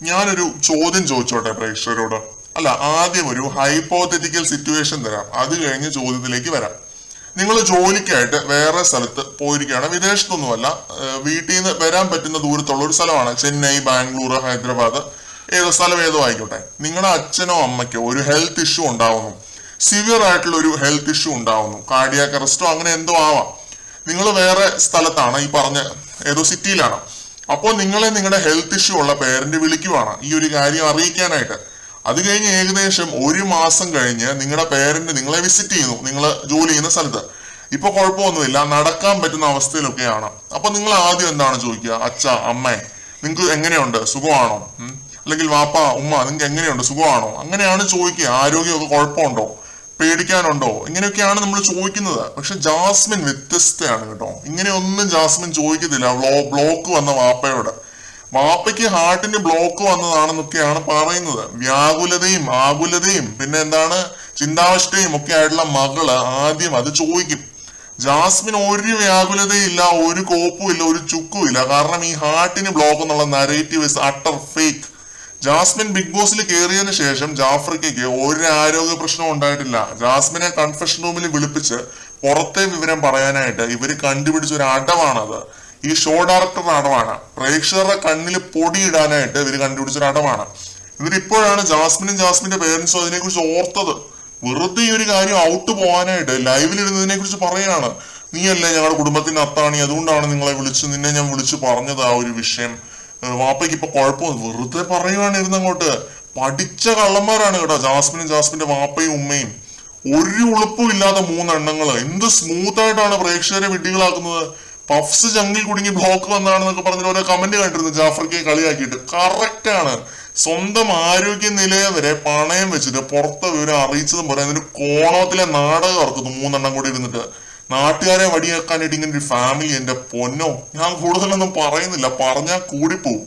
ഞാനൊരു ചോദ്യം ചോദിച്ചോട്ടെ പ്രേക്ഷകരോട്? അല്ല, ആദ്യം ഒരു ഹൈപ്പോത്തറ്റിക്കൽ സിറ്റുവേഷൻ തരാം, അത് കഴിഞ്ഞ് ചോദ്യത്തിലേക്ക് വരാം. നിങ്ങൾ ജോലിക്കായിട്ട് വേറെ സ്ഥലത്ത് പോയിരിക്കുകയാണ്, വിദേശത്തൊന്നുമല്ല, വീട്ടിൽ നിന്ന് വരാൻ പറ്റുന്ന ദൂരത്തുള്ള ഒരു സ്ഥലമാണ്. ചെന്നൈ, ബാംഗ്ലൂർ, ഹൈദരാബാദ്, ഏതോ സ്ഥലം ഏതോ ആയിക്കോട്ടെ. നിങ്ങളുടെ അച്ഛനോ അമ്മയ്ക്കോ ഒരു ഹെൽത്ത് ഇഷ്യൂ ഉണ്ടാവുന്നു, സിവിയർ ആയിട്ടുള്ള ഒരു ഹെൽത്ത് ഇഷ്യൂ ഉണ്ടാവുന്നു, കാർഡിയാക് അറസ്റ്റോ അങ്ങനെ എന്തോ ആവാം. നിങ്ങൾ വേറെ സ്ഥലത്താണ്, ഈ പറഞ്ഞ ഏതോ സിറ്റിയിലാണ്. അപ്പോൾ നിങ്ങളെ നിങ്ങളുടെ ഹെൽത്ത് ഇഷ്യൂ ഉള്ള പേരന്റ് വിളിക്കുവാണ് ഈ ഒരു കാര്യം അറിയിക്കാനായിട്ട്. അത് കഴിഞ്ഞ് ഏകദേശം 1 മാസം കഴിഞ്ഞ് നിങ്ങളുടെ പേരന്റ് നിങ്ങളെ വിസിറ്റ് ചെയ്യുന്നു, നിങ്ങൾ ജോലി ചെയ്യുന്ന സ്ഥലത്ത്. ഇപ്പൊ കുഴപ്പമൊന്നുമില്ല, നടക്കാൻ പറ്റുന്ന അവസ്ഥയിലൊക്കെയാണ്. അപ്പൊ നിങ്ങൾ ആദ്യം എന്താണ് ചോദിക്കുക? അച്ഛ, അമ്മേ, നിങ്ങൾക്ക് എങ്ങനെയുണ്ട്, സുഖമാണോ? അല്ലെങ്കിൽ വാപ്പ, ഉമ്മ, നിങ്ങൾക്ക് എങ്ങനെയുണ്ട്, സുഖമാണോ? അങ്ങനെയാണ് ചോദിക്കുക. ആരോഗ്യമൊക്കെ കുഴപ്പമുണ്ടോ, പേടിക്കാനുണ്ടോ? ഇങ്ങനെയൊക്കെയാണ് നമ്മൾ ചോദിക്കുന്നത്. പക്ഷെ ജാസ്മിൻ വ്യത്യസ്തയാണ് കേട്ടോ. ഇങ്ങനെയൊന്നും ജാസ്മിൻ ചോദിക്കത്തില്ല ബ്ലോക്ക് വന്ന വാപ്പയോട്. വാപ്പയ്ക്ക് ഹാർട്ടിന് ബ്ലോക്ക് വന്നതാണെന്നൊക്കെയാണ് പറയുന്നത്. വ്യാകുലതയും ആകുലതയും പിന്നെ എന്താണ് ചിന്താവസ്ഥയും ഒക്കെ ആയിട്ടുള്ള മകള് ആദ്യം അത് ചോദിക്കും. ജാസ്മിൻ ഒരു വ്യാകുലതയില്ല, ഒരു കോപ്പും ഇല്ല, ഒരു ചുക്കും ഇല്ല. കാരണം ഈ ഹാർട്ടിന് ബ്ലോക്ക് എന്നുള്ള narrative is utter fake. Jasmine big ബോസിൽ കയറിയതിനു ശേഷം ജാഫ്രിക്കയ്ക്ക് ഒരു ആരോഗ്യ പ്രശ്നവും ഉണ്ടായിട്ടില്ല. ജാസ്മിനെ കൺഫെഷൻ റൂമിൽ വിളിപ്പിച്ച് പുറത്തെ വിവരം പറയാനായിട്ട് ഇവര് കണ്ടുപിടിച്ച ഒരു അടവാണത്. ഈ ഷോ ഡയറക്ടറുടെ അടവാണ്. പ്രേക്ഷകരുടെ കണ്ണിൽ പൊടിയിടാനായിട്ട് ഇവര് കണ്ടുപിടിച്ച ഒരു അടവാണ്. ഇവരിപ്പോഴാണ് ജാസ്മിനും ജാസ്മിന്റെ പേരൻസും അതിനെക്കുറിച്ച് ഓർത്തത്. വെറുതെ ഈ ഒരു കാര്യം ഔട്ട് പോകാനായിട്ട് ലൈവിലിരുന്നതിനെ കുറിച്ച് പറയാണ്. നീയല്ലേ ഞങ്ങളുടെ കുടുംബത്തിന്റെ അത്താണി, അതുകൊണ്ടാണ് നിങ്ങളെ നിന്നെ ഞാൻ വിളിച്ചു പറഞ്ഞത് ആ ഒരു വിഷയം. വാപ്പയ്ക്ക് ഇപ്പൊ കുഴപ്പമൊന്നും വെറുതെ പറയുവാണ് ഇരുന്നങ്ങോട്ട്. പഠിച്ച കള്ളന്മാരാണ് കേട്ടോ ജാസ്മിനും ജാസ്മിന്റെ വാപ്പയും ഉമ്മയും. ഒരു ഉളുപ്പും ഇല്ലാത്ത 3 എണ്ണങ്ങള്. എന്ത് സ്മൂത്ത് ആയിട്ടാണ് പ്രേക്ഷകരെ വിഡ്ഢികളാക്കുന്നത്. പഫ്സ് ചങ്കിൽ കുടുങ്ങി ബ്ലോക്ക് വന്നാണെന്നൊക്കെ പറഞ്ഞിട്ട് ഓരോ കമന്റ് കണ്ടിരുന്നു ജാഫ്രിക്കെ കളിയാക്കിയിട്ട്. കറക്റ്റ് ആണ്. സ്വന്തം ആരോഗ്യ നിലയെ വരെ പണയം വെച്ചിട്ട് പുറത്തെ വിവരം അറിയിച്ചതും പോലെ അതിന്റെ കോണത്തിലെ നാടകം ഇറക്കുന്നു 3 എണ്ണം കൂടി ഇരുന്നിട്ട്. നാട്ടുകാരെ വടിയാക്കാനായിട്ട് ഇങ്ങനെ ഒരു ഫാമിലി. എന്റെ പൊന്നോ, ഞാൻ കൂടുതലൊന്നും പറയുന്നില്ല, പറഞ്ഞാൽ കൂടിപ്പോവും.